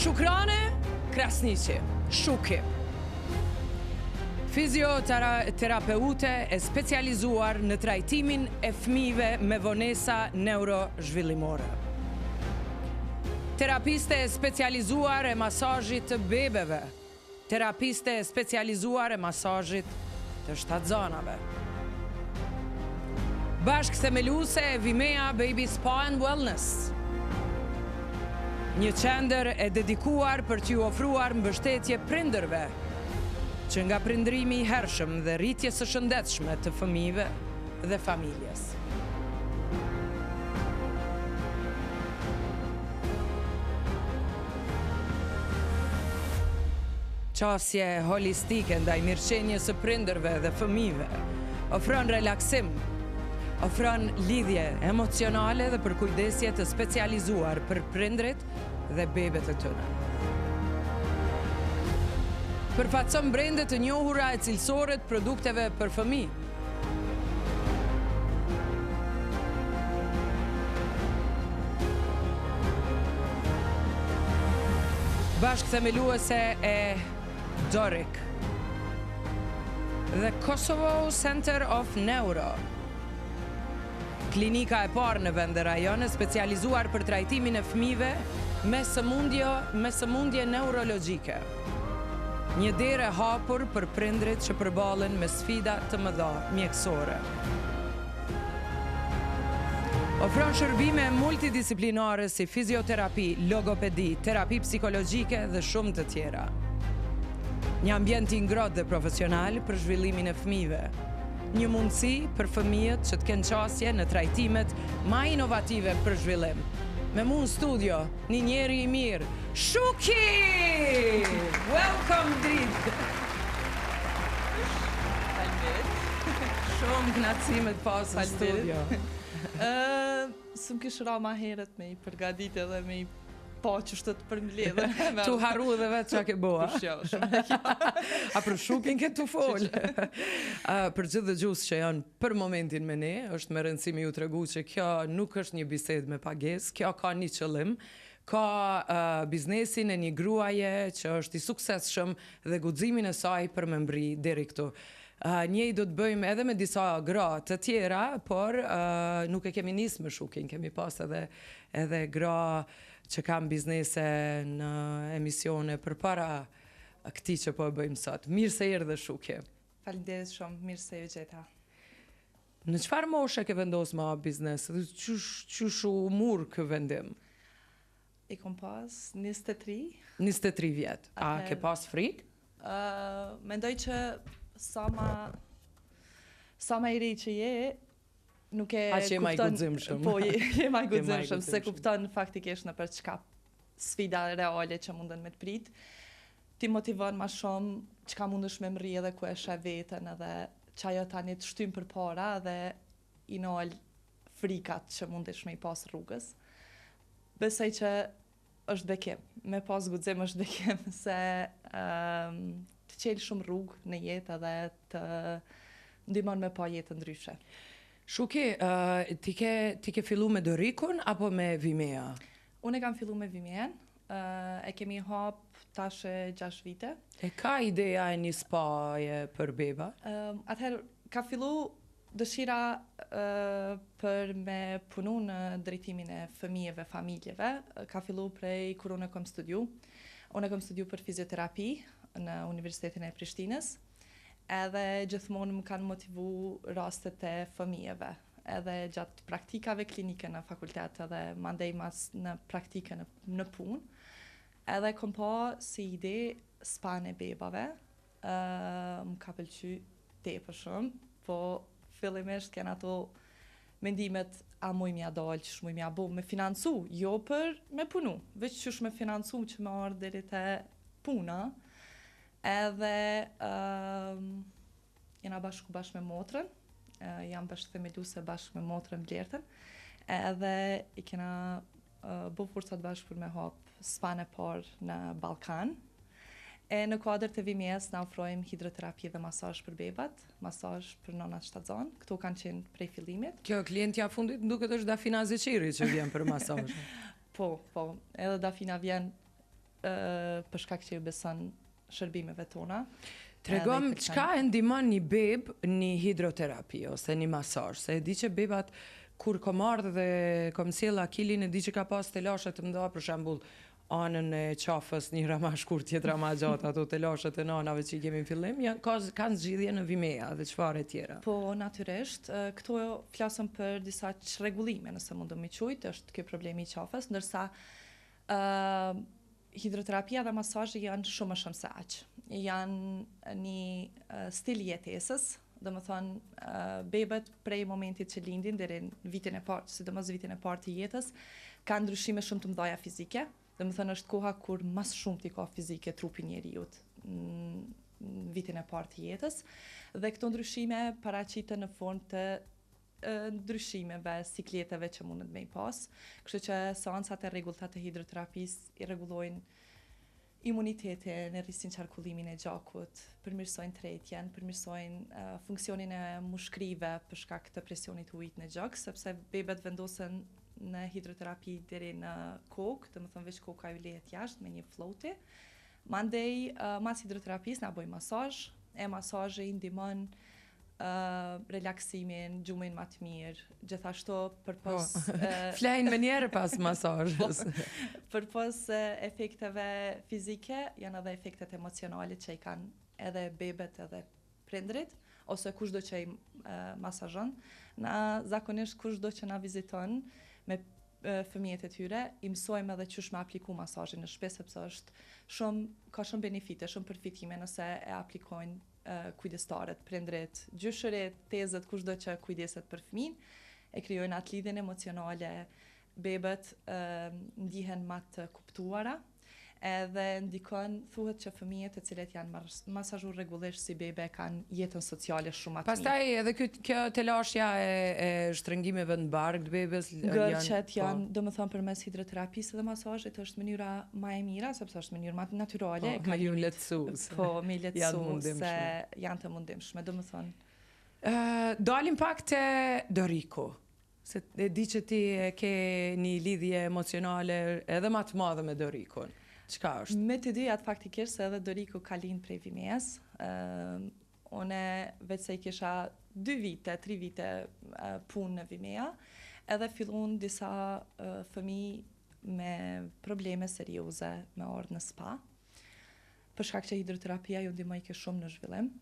Shukrane Krasniqi, Shuki. Fizioterapeute e specializuar në trajtimin e fëmijëve me vonesa neurozhvillimore. Terapiste e specializuar e masazhit të bebeve. Terapiste e specializuar e masazhit të shtatzanave. Bashkë themeluese e Vimea Baby Spa and Wellness. Një qendër e dedikuar për t'ju ofruar mbështetje prindërve, që nga prindrimi i hershëm dhe rritje së shëndetshme të fëmijëve dhe familjes. Qasje holistike ndaj mirëqenies së prindërve dhe fëmijëve, ofron relaksim, ofron lidhje emocionale dhe përkujdesje të specializuar për prindrit dhe bebet e tyre. Përfaqëson brende të njohura e cilësore të produkteve për fëmijë. Bashkëthemeluese e Doric dhe Kosovo Center of Neuro. Klinika e parë në vend dhe rajon e specializuar për trajtimin e fëmijëve me sëmundje neurologjike. Një derë e hapur për prindrit që përballen me sfida të mëdha mjekësore. Ofron shërbime multidisiplinare si fizioterapi, logopedi, terapi psikologjike dhe shumë të tjera. Një ambient i ngrohtë dhe profesional për zhvillimin e fëmijëve. Një mundësi për fëmijët që të kenë qasje në trajtimet më inovative për zhvillim. Me mu në studio, një njeri i mirë, Shuki! Welcome, dritë! Shumë knatësimet pas në studio. Sëm kishë ra ma heret me i përgadit edhe me i po që shtët për mbledhe. Tu haru dhe vetë që ke boa. A për Shukin ke tu folë. Për gjithë dhe gjusë që janë për momentin me ne, është me rëndësimi ju të regu që kjo nuk është një bised me pages, kjo ka një qëllim, ka biznesin e një gruaje që është i suksesshëm dhe guximin e saj për me mbri deri këtu. Njëj do të bëjmë edhe me disa gra të tjera, por nuk e kemi nisë me Shukin, kemi pas edhe gra që kam biznese në emisione për para këti që po e bëjmë sot. Mirë se erdhe Shuki. Faleminderit shumë, mirë se ju gjeta. Në çfarë moshe ke vendos ma biznes? Qyshu mur kë vendim? I kom pas 23. 23 vjetë. A ke pas frikë? Mendoj që sa ma i ri që je, nuk e kupton... A që je ma i guximshëm. Po, je ma i guximshëm, se kupton faktikisht në për çka sfida reale që munden me të prit. Ti motivon ma shumë çka mundesh me mri edhe ku e sheh veten edhe çajo tani të shtym për para dhe i nol frikat që mundesh me i pas rrugës. Besoj që është bekim, me pas guxim është bekim, se të qelë shumë rrugë në jetë edhe të ndihmon me pa jetë ndryshe. Shuki, ti ke fillu me Doricun apo me Vimea? Unë e kam fillu me Vimean, e kemi hap tash 6 vite. E ka ideja e një spaje për beba? Atëherë, ka fillu dëshira për me punu në drejtimin e fëmijëve, familjeve. Ka fillu prej kur unë kom studiu. Unë kom studiu për fizioterapi në Universitetin e Prishtinës, edhe gjithmonë më kanë motivu rastet e fëmijëve, edhe gjatë praktikave klinike në fakultet edhe mandej mas në praktike në punë, edhe kom pa si ide span e bebave, më ka pëlqy tepër shumë, po fillimisht kena ato mendimet a muj mja dalë, që shmuj mja bo, me financu, jo për me punu, veç që me financu që me ardhë deri te puna, edhe jena bashkë me motrën, jam bashkëthemeluese bashkë me motrën Blertën, edhe i kena bo forcat bashkë për me hap span e parë në Ballkan. E në kuadër të Vimeas na ofrojmë hidroterapi dhe masazh për bebat, masazh për nonat shtatzan. Këto kanë qenë prej fillimit. Kjo klientja fundit më duket është Dafina Zeqiri që vjen për masazh. Po, edhe Dafina vjen për shkak që ju beson shërbimeve tona. Tregom, çka e ndihmon një beb një hidroterapi ose një masazh? Se e di që bebat kur kom ardhë dhe kom sjell Akilin, e di që ka pas telashe të mëdha, për shembull anën e qafës njëra ma shkurt, tjetra ma gjatë, ato telashet e nanave që i kemi në fillim, kanë zgjidhje në Vimea dhe çfarë e tjera. Po, natyrisht, këto flasëm për disa çrregullime, nëse mund të më quajt, është ky problemi i qafës, ndërsa hidroterapia dhe masazhi janë shumë më shumë se aq. Janë një stil jetesës, dhe më thonë, bebët prej momentit që lindin deri në vitin e parë, sidomos vitin e parë të jetës, kanë ndryshime shumë të mëdha fizike. Dhe më thënë është koha kur mas shumë t'i ka fizike trupi njeriut në vitin e parë të jetës. Dhe këto ndryshime paraqiten në formë të ndryshimeve, sikleteve që mundet me i pas. Kështu që seancat e rregullta të hidroterapisë i rregullojnë imunitetin, rrisin qarkullimin e gjakut, përmirësojnë tretjen, përmirësojnë funksionin e mushkrive për shkak të presionit ujit në gjak, sepse bebet vendosen në hidroterapi deri në kokë, të më thënë veç koka ju lehet jashtë me një floti. Mandej, mas hidroterapisë na bëj masazh, e masazhi ndihmon relaksimin, gjumin më të mirë, gjithashtu përpos flejnë me njerë pas masazhës. Përpos efekteve fizike, janë edhe efektet emocionale që i kanë edhe bebet edhe prindrit, ose kushdo që i masazhon. Na zakonisht kushdo që na viziton me fëmijët e tyre, i mësojmë edhe qysh me apliku masazhin në shtëpi, sepse ka shumë benefite, shumë përfitime nëse e aplikojnë kujdestarët, prindrit, gjyshërit, tezët, kushdo që kujdeset për fëmin, e krijojnë atë lidhjen emocionale, bebët ndihen më të kuptuara, edhe ndikon, thuhet që fëmijët e cilët janë masazhuar rregullisht si bebe kanë jetën sociale shumë atë mirë. Pastaj edhe kjo telashja e shtrëngimeve në bark të bebes gërçet janë, domethënë përmes hidroterapisë dhe masazhit është mënyra më e mira, sepse është mënyrë më natyrale. Me ju lehtësues. Po, me lehtësues se janë të mundimshme, domethënë. Dalim pak te Doriko. Se e di që ti ke një lidhje emocionale edhe më të madhe me Dorikon. Çka është? Me të dyjat faktikisht se edhe Doriko ka lind prej Vimeas. Une veç se i kisha 2 vite, 3 vite punë në Vimea, edhe fillun disa fëmijë me probleme serioze me ardhë në spa. Për shkak që hidroterapia ju ndihmoi shumë në zhvillim.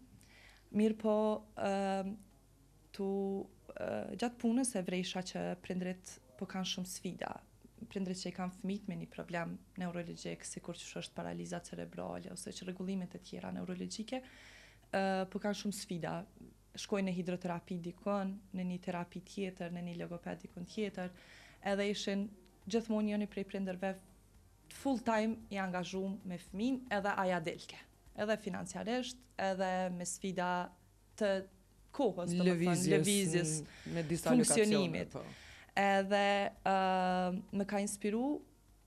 Mirë po, gjatë punës e vrejsha që prindrit po kanë shumë sfida. Prindrit që i kanë fëmijët me një problem neurologjik, sikur që është paraliza cerebrale ose që rregullimet e tjera neurologjike, po kanë shumë sfida. Shkojnë në hidroterapi dikon, në një terapi tjetër, në një logoped dikon tjetër, edhe ishin gjithmonë njëri prej prindërve full time i angazhuar me fëmin, edhe aja delke. Edhe financiarisht, edhe me sfida të kohës, lëvizjes, funksionimit. Edhe më ka inspiru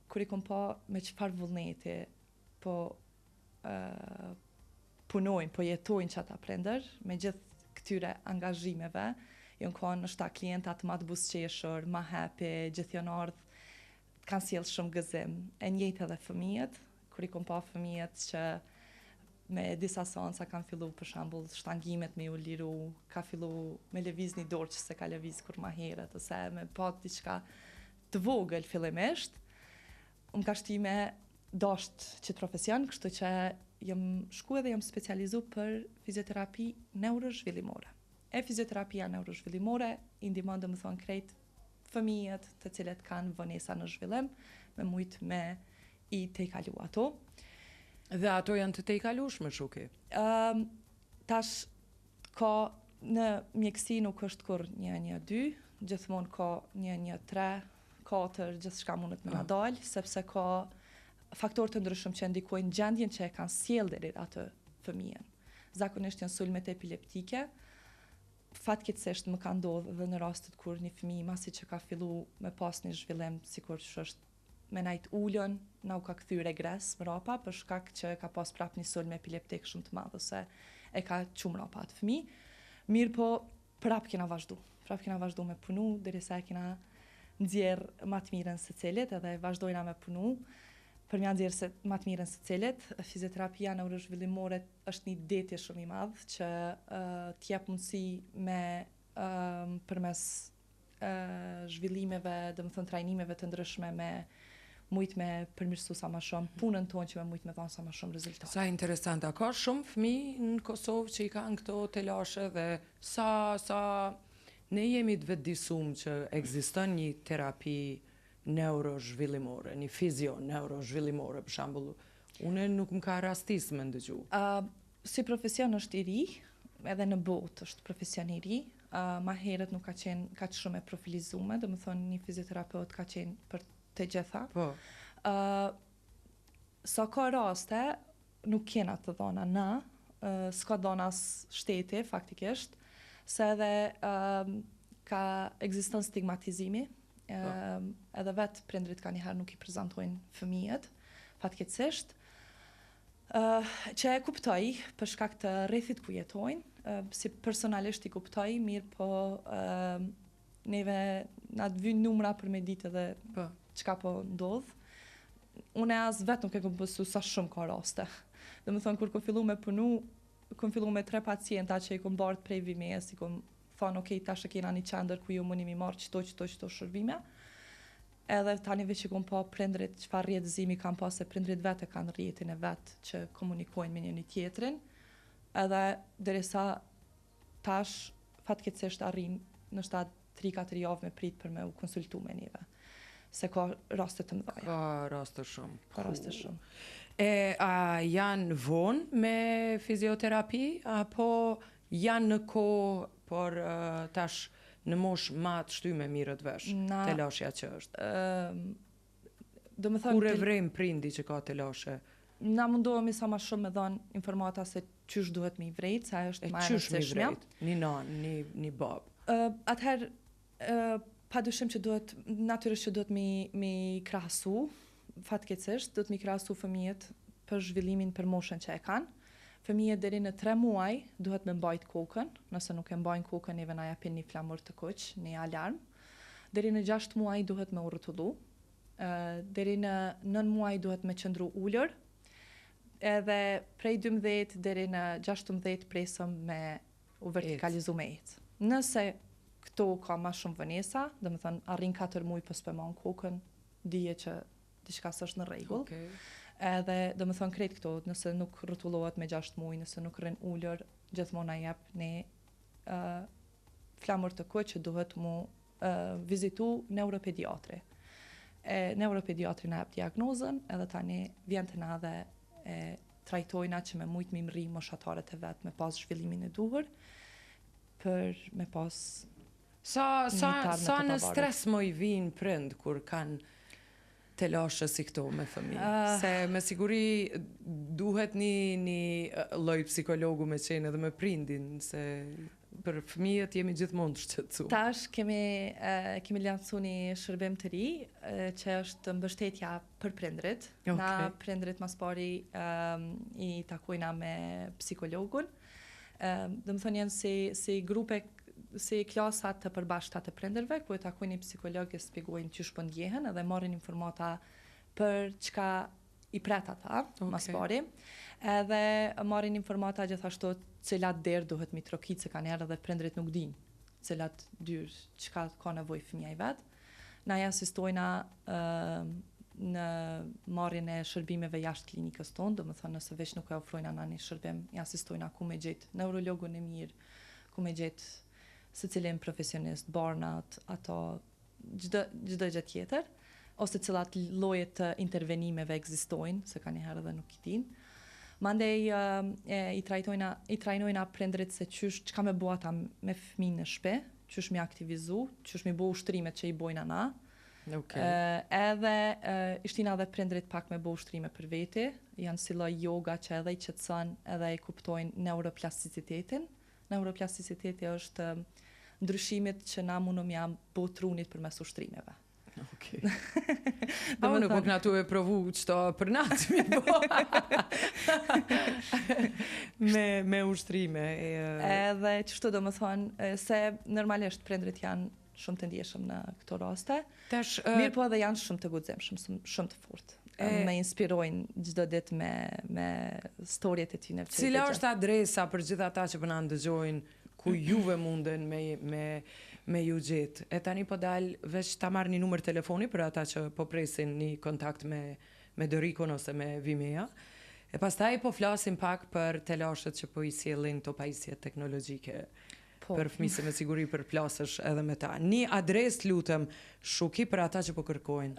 kur i kom pa me çfarë vullneti po punojnë, po jetojnë që ata prindër, me gjithë këtyre angazhimeve, jonë kanë nështë ta klientat ma të busqeshur, ma happy, gjithjonardh, kanë sjellë shumë gëzim. E njëjtë edhe fëmijët, kur i kom pa fëmijët që me disa seansa kanë fillu për shembull shtangimet me u liru, ka fillu me lëviz një dorë që se ka lëviz kur ma herët, ose me pat diçka të vogël fillimisht, ka shti me dasht që profesion, kështu që jam shku edhe jam specializu për fizioterapi neurozhvillimore. Fizioterapia neurozhvillimore i ndihmon domethënë krejt fëmijët të cilët kanë vonesa në zhvillim, me mujt me i tejkalu ato. Dhe ato janë të tejkalueshme shuki? Tash ka në mjeksi nuk është kur 1-1-2, gjithmonë ka 1-1-3, 4, gjithçka mundet me na dalë, sepse ka faktorë të ndryshëm që ndikojnë gjendjen që e kanë sjellë deri atë fëmijën. Zakonisht janë sulmet epileptike. Fatkeqësisht më ka ndodhur edhe në rastet kur një fëmijë masi që ka fillu me pas një zhvillim, sikur që është me najt ullën, na u ka kthy regres mrapa, për shkak që ka pas prap një sulm epileptik shumë të madh, ose e ka çu mrapa atë fëmijë. Mirë po, prap kena vazhdu me punu, derisa e kena nxjerr më të mirën secilit, edhe vazhdojna me punu. për mja nxjerrë se më të mirën se cilit, fizioterapia neurozhvillimore është një detje shumë i madh që t'jep mundësi me përmes zhvillimeve, domethënë trajnimeve të ndryshme me mujt me përmirësu sa më shumë punën tonë që me mujt me dhënë sa më shumë rezultate. Sa interesant, a ka shumë fëmijë në Kosovë që i kanë këto telashe dhe sa ne jemi të vetëdijshëm që ekziston një terapi neurozhvillimore, një fizio neurozhvillimore për shembull. Unë nuk më ka rastis me ndëgju. Si profesion është i ri, edhe në botë është profesion i ri. Ma herët nuk ka qenë kaq shumë e profilizuar, domethënë një fizioterapeut ka qenë për të gjitha. Po. Sa ka raste, nuk kena të dhona na, s'ka dhona shteti, faktikisht, se edhe ekziston stigmatizimi, edhe vetë prindrit ka njëherë nuk i prezentojnë fëmijët, fatkeqësisht, që e kuptoj për shkak të rrethit ku jetojnë, si personalisht i kuptoj, mirë po neve na të vynë numra për me ditë edhe çka po ndodh. Unë as vetë nuk e kam pësu sa shumë ka raste. Domethënë kur kom fillu me punu, kom fillu me 3 pacienta që i kom bardh prej Vimes, i kom thonë okay, tash e kena një qendër ku ju mundi mi marrë çto shërbime. Edhe tani veç i kom pa prindrit çfarë rrjedhëzimi kanë pas, se prindrit vetë kanë rrjetin e vet që komunikojnë me njëri tjetrin. Edhe derisa tash fatkeqësisht arrin në 3-4 javë me prit për me u konsultu me neve. Se ka raste të mëdha. Ka raste shumë. Ka raste shumë. A janë vonë me fizioterapi, apo janë në kohë, por tash në mosh ma të shtyme mirët vesh, telashja që është? Kur e vrem prindi që ka telashe? Na mundohemi sa ma shumë me dhanë informata se qysh duhet me i vrejt, sa është ma e rëndësishmja. Një nanë, një babë? Atëherë, pa dyshim që duhet, natyrisht që duhet me krahasu, fatkeqësisht, duhet me krahasu fëmijët për zhvillimin për moshën që e kanë. Fëmijët deri në 3 muaj duhet me mbajt kokën, nëse nuk e mbajnë kokën, neve na japin një flamur të kuq, një alarm. Deri në 6 muaj duhet me u rrotullu. Deri në 9 muaj duhet me qëndru ulër. Edhe prej 12 deri në 16 presëm me u vertikalizu me ecë. Nëse këto ka ma shumë vënesa, domethënë arrin 4 muaj pas pëmon kokën, dije që diçka s'është në rregull. Okay. Edhe domethënë krejt këto, nëse nuk rrotullohet me 6 muaj, nëse nuk rrin ulër, gjithmonë na jep ne flamur të kuq që duhet mu vizitu neuropediatri. Neuropediatri na jep diagnozën, edhe tani vjen te na dhe e trajtojna që me mujt me mri moshatarët e vet me pas zhvillimin e duhur, për me pas Sa në stres mo i vinë prind kur kanë telashe si këto me fëmijë? Se me siguri duhet një lloj psikologu me qenë edhe me prindin, se për fëmijët jemi gjithmonë të shqetësuar. Tash kemi lancu një shërbim të ri, që është mbështetja për prindrit. Okay. Na prindrit mas pari i takojna me psikologun. Domethënë janë si grupe, si klasa të përbashkëta të prindërve, ku e takojnë një psikolog e shpjegojnë çish po ndjehen edhe marrin informata për çka i pret ata, mas pari. Edhe marrin informata gjithashtu cilat derë duhet mi trokit, se kanë herë edhe prindrit nuk dinë cilat dyrë, çka ka nevojë fëmia i vet. Na ja asistojna në marrjen e shërbimeve jashtë klinikës tonë, domethënë nëse veç nuk e ofrojna na një shërbim, ja asistojna ku me gjetë neurologun e mirë, ku me gjetë se cilin profesionist, barnat, ato, gjdo gjë tjetër, ose cilat lloje të intervenimeve ekzistojnë, se ka njëherë dhe nuk i din. Mandej i trajnojna prindrit se çka me bo ata me fëmijën në shtëpi, çysh me aktivizu, çysh me bo ushtrimet që i bojna na. Okay. Edhe ishtina dhe prindrit pak me bo ushtrime për veti, janë si lloj yoga që edhe i qetëson, edhe i kuptojnë neuroplasticitetin. Neuroplasticiteti është ndryshimit që na mundom jam bo trunit përmes ushtrimeve. Okay. Unë po këna tu e provu qëto për natë mi bo. me ushtrime. Edhe qështu do më thonë, se normalisht prindrit janë shumë të ndjeshëm në këto raste. Mirë po edhe janë shumë të guximshëm, shumë të fortë. më inspirojnë çdo ditë me storjet e tyre. Cila është adresa për gjithë ata që po na ndëgjojnë ku juve munden me ju gjetë? E tani po dal veç ta marrni numër telefoni për ata që po presin një kontakt me Dorikon ose me Vimea. E pastaj po flasim pak për telashet që po i sjellin to pajisjet teknologjike. Për fëmisë me siguri për plasësh edhe me ta. Një adresë lutem Shuki për ata që po kërkojnë.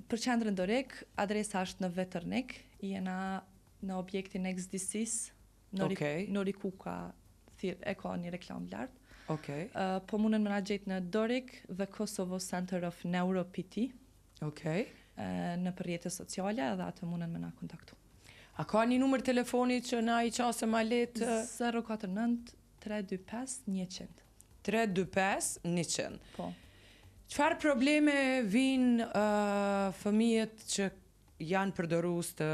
Për qendrën Dorik, adresa është në Vetërnik, jena në objektin XDC-s, Nori Kuka, e ka një reklam lartë. Po mundën më na gjetë në Dorik dhe Kosovo Center of Neuro PT. Në përrjetës sociale edhe atë mundën më na kontaktu. A ka një numër telefoni që na i qase ma letë? 049 325 100. 325 100. Po. Çfarë probleme vinë fëmijët që janë përdorus të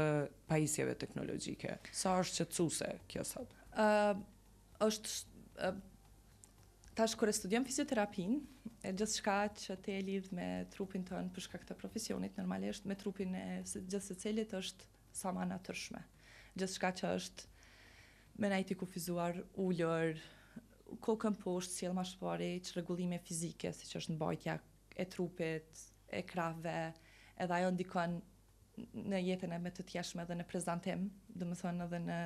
pajisjeve teknologjike? Sa është qetësuese kjo sot? Tash kur e studion fizioterapin, e gjithçka që te e lidh me trupin tënë për shkak të profesionit, normalisht me trupin e gjithë secelit është sa ma natyrshme. Gjithçka që është me najti kufizuar, ullër, kokën poshtë, sjell ma shpari, çrregullime fizike, siç është mbajtja e trupit, e krahëve, edhe ajo ndikon në jetën e me të tjeshme dhe në prezantim, domethënë edhe në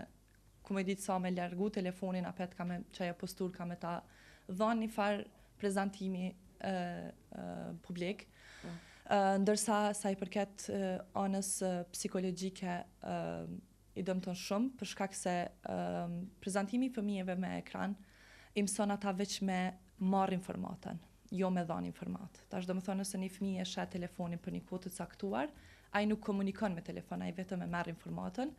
ku më ditë sa me largu telefonin apet ka me çaja postur ka me ta dhënë një farë prezantimi publik. Ndërsa sa i përket anës psikologjike i dëmton shumë për shkak se prezantimi i fëmijëve me ekran i mëson ata veç me marrë informatën, jo me dhanë informat. Tash domethënë nëse një fëmijë e shet telefonin për një kohë të caktuar, ai nuk komunikon me telefon, ai vetëm e merr informatën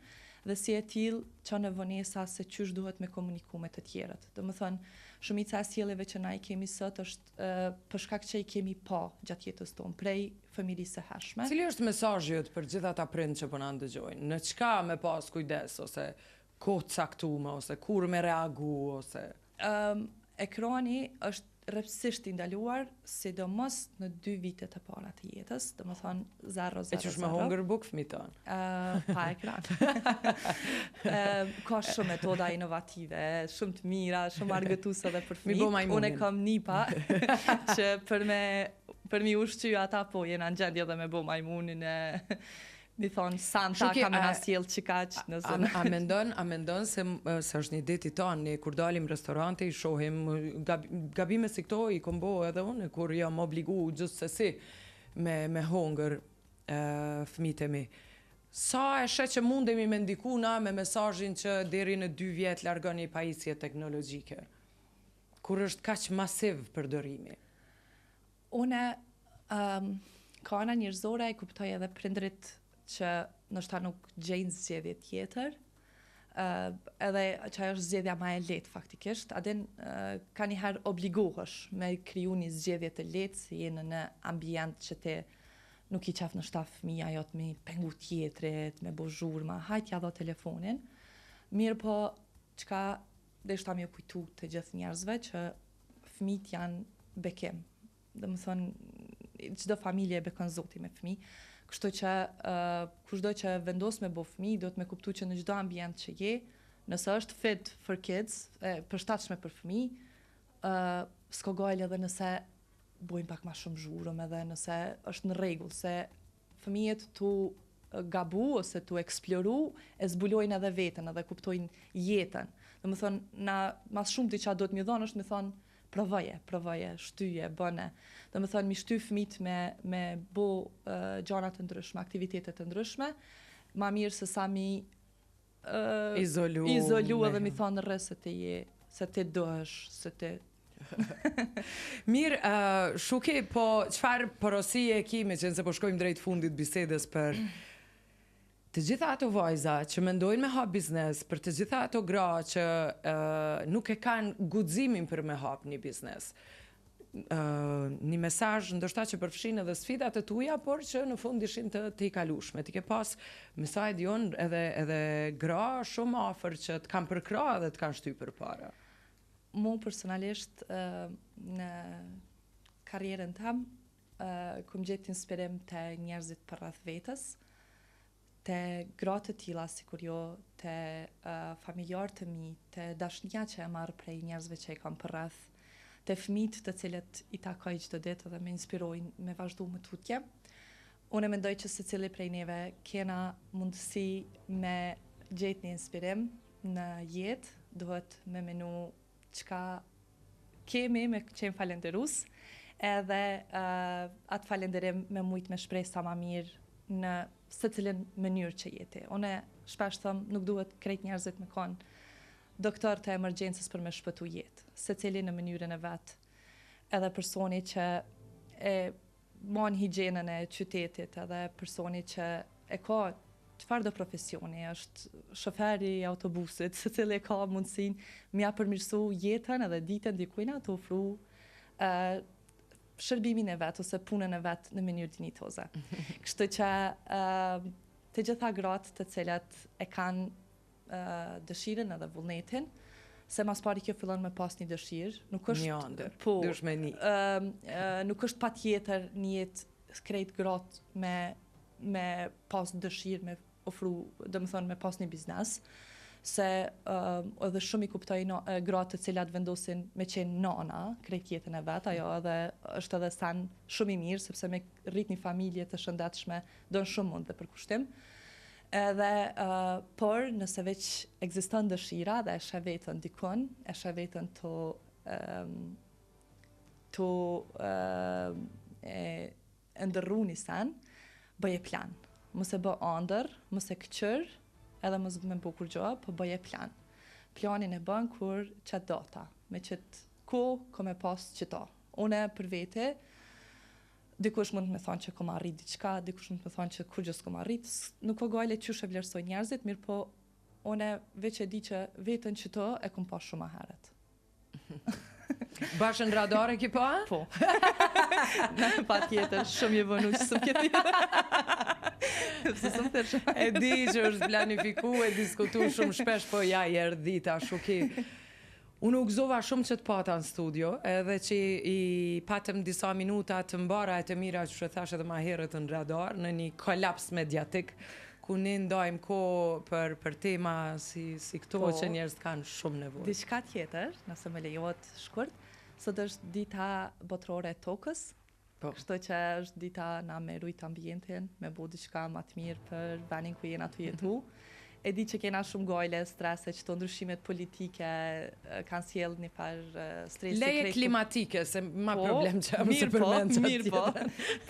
dhe si e tillë çon në vonesa se çysh duhet me komuniku me të tjerët. Domethënë shumica e sjelljeve që na i kemi sot është për shkak që i kemi pa gjatë jetës tonë prej familjes së hershme. Cili është mesazhi jot për gjithë ata prind që po na ndëgjojnë? Në çka me pas kujdes ose kohë caktuar ose kur me reagu ose ekrani është rrepsisht i ndaluar, sidomos në 2 vitet e para të jetës, domethënë 0-0. E qysh me hongër buk fëmijët tonë? Pa ekran. Ka shumë metoda inovative, shumë të mira, shumë argëtuese edhe për fëmijët. Unë kam nipa që për mi ushqy ata po jena në gjendje dhe me bo majmunin e mi thonë Santa ka me nasjel që kaq nëse. A mendon se është një ditë i tonë, ne kur dalim restorante i shohim gabime si këto i kom bo edhe unë kur jam obligu gjithsesi me hongër fëmijët e mi. Sa e shet që mundemi me ndiku na me mesazhin që deri në 2 vjet largon një pajisje teknologjike? Kur është kaq masiv përdorimi? Une ka ana njerëzore e kuptoj edhe prindrit që nështë nuk gjejnë zgjedhje tjetër, edhe që ajo është zgjedhja ma e letë faktikisht, adin ka njëherë obligohesh me kriju një zgjedhje të letë si jenë në ambient që te nuk i qef në shtaf fëmija jot me pengu tjetrit, me bo zhurma, hajt ja dho telefonin, mirë po qka dhe shta mi kujtu të gjithë njerëzve që fëmijët janë bekim, dhe më thonë çdo familje e bekon zoti me fëmijë. Kështu që kushdo që vendos me bo fëmijë, do të me kuptu që në çdo ambient që je, nëse është fit for kids, përshtatshme për fëmijë, s'ko gojle edhe nëse bojnë pak ma shumë zhurëm edhe nëse është në rregull, se fëmijët tu gabu ose tu eksploru, e zbulojnë edhe veten edhe kuptojnë jetën. Dhe më thonë, na mas shumë ti qa do të mi dhonë është mi thonë, provoje, shtyje, bëne. Dhe më thonë, mi shty fëmijët me bo gjanat të ndryshme, aktivitetet të ndryshme, ma mirë se sa mi izolu edhe mi thonë rrë se te je, se te dohesh, se te... Mirë, Shuki, po qëfar porosie e ki me qenë se po shkojmë drejt fundit bisedës për të gjitha ato vajza që mendojnë me hap biznes, për të gjitha ato gra që nuk e kanë guximin për me hap një biznes. Një mesazh ndoshta që përfshin edhe sfidat e tuja, por që në fund ishin të i kalueshme. Ti ke pas me sa e dion edhe gra shumë afër që të kanë përkrah edhe të kanë shtyr përpara. Mu personalisht në karrierën tam kom gjetë inspirim të njerëzit përreth vetës, te gratë të tilla sikur jo, te familjarë të mi, te dashnia që e marr prej njerëzve që e kam përreth, te fëmijët të cilët i takoj çdo ditë dhe më inspirojnë me vazhdu më tutje. Unë mendoj që secili prej neve kena mundësi me gjetë një inspirim në jetë, duhet me menu çka kemi me qenë falenderus, edhe atë falenderim me mujt me shpreh sa ma mirë në secilin mënyrë që jeti. Unë shpesh thëm, nuk duhet krejt njerëzit me konë doktor të emergjencës për me shpëtu jetë. Secili në mënyrën e vetë. Edhe personi që e mon higjienën e qytetit, edhe personi që e ka çfarë do profesioni, është shoferi i autobusit, secili ka mundësin m'ja përmirësu jetën edhe ditën dikujna të ofru shërbimin e vetë ose punën e vetë në mënyrë dinjitoze. Kështu që të gjitha gratë të cilat e kanë dëshirën edhe vullnetin, se mas pari kjo fillon me pas një dëshirë, nuk është një ëndër, po, dëshmeni. nuk është patjetër një jetë krejt gratë me pas dëshirë, me ofru, domethënë me pas një biznes, se edhe shumë i kuptoj gratë të cilat vendosin me qenë nana krejt jetën e vetë, ajo është edhe sen shumë i mirë, sepse me rrit një familje të shëndetshme don shumë mund dhe përkushtim. Edhe, por nëse veç ekziston dëshira dhe e sheh vetën dikun, e sheh vetën ndërru një sen, bëje plan. Mos e bë ëndër, mos e këqër, edhe mos me bukur gjoa, po bëje plan. Planin e bën kur qatë data, me qëtë ko me pas qëta. Une për vete, dikush mund me thonë që kom arrit diçka, dikush mund me thonë që kur gjës kom arrit, nuk o gajle qysh e vlerësoj njerëzit, mirë po une veç e di që vetën qëto e kom pas shumë herët. Bashën radar e ki pa? Po. Pa tjetër, shumë je vënu që sëm E di që është planifiku e diskutu shumë shpesh, po ja i erdhita shuki. Unë u gëzova shumë që të pata në studio, edhe që i patëm disa minuta të mbara e të mira që shëthash edhe ma herët në radar, në një kolaps mediatik, ku ne ndajmë ko për tema si këto po, që njerëz kanë shumë nevojë. Diçka tjetër, nëse më lejohet shkurt, sot është dita botërore e tokës, kështu që është dita na me rujt ambientin, me bu diçka më të mirë për venin ku jena të jetu. E di që kena shumë gojle, strese, që të ndryshimet politike kanë sjell një farë stresi. Leje klimatike, se ma problem që më se përmend që mirë po.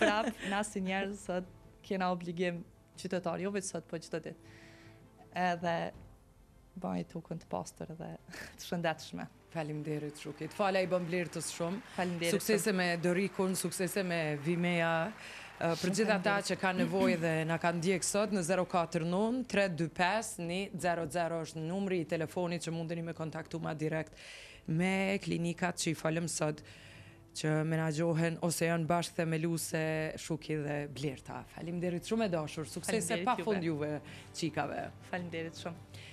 Prap, na si njerëz sot kena obligim qytetar, jo vetë sot, po çdo ditë. Edhe bëj tukën të pastër edhe të shëndetshme. Faleminderit Shukit. Fala i bën Blertës shumë. Faleminderit. Suksese me Dorikun, suksese me Vimea. Për gjithë ata që kanë nevojë dhe na kanë ndjek sot në 049 325 100 është numri i telefonit që mundeni me kontaktu ma direkt me klinikat që i falem sot, që menaxhohen ose janë bashkë themeluese Shuki dhe Blerta. Faleminderit shumë e dashur. Suksese pafund juve çikave. Faleminderit shumë.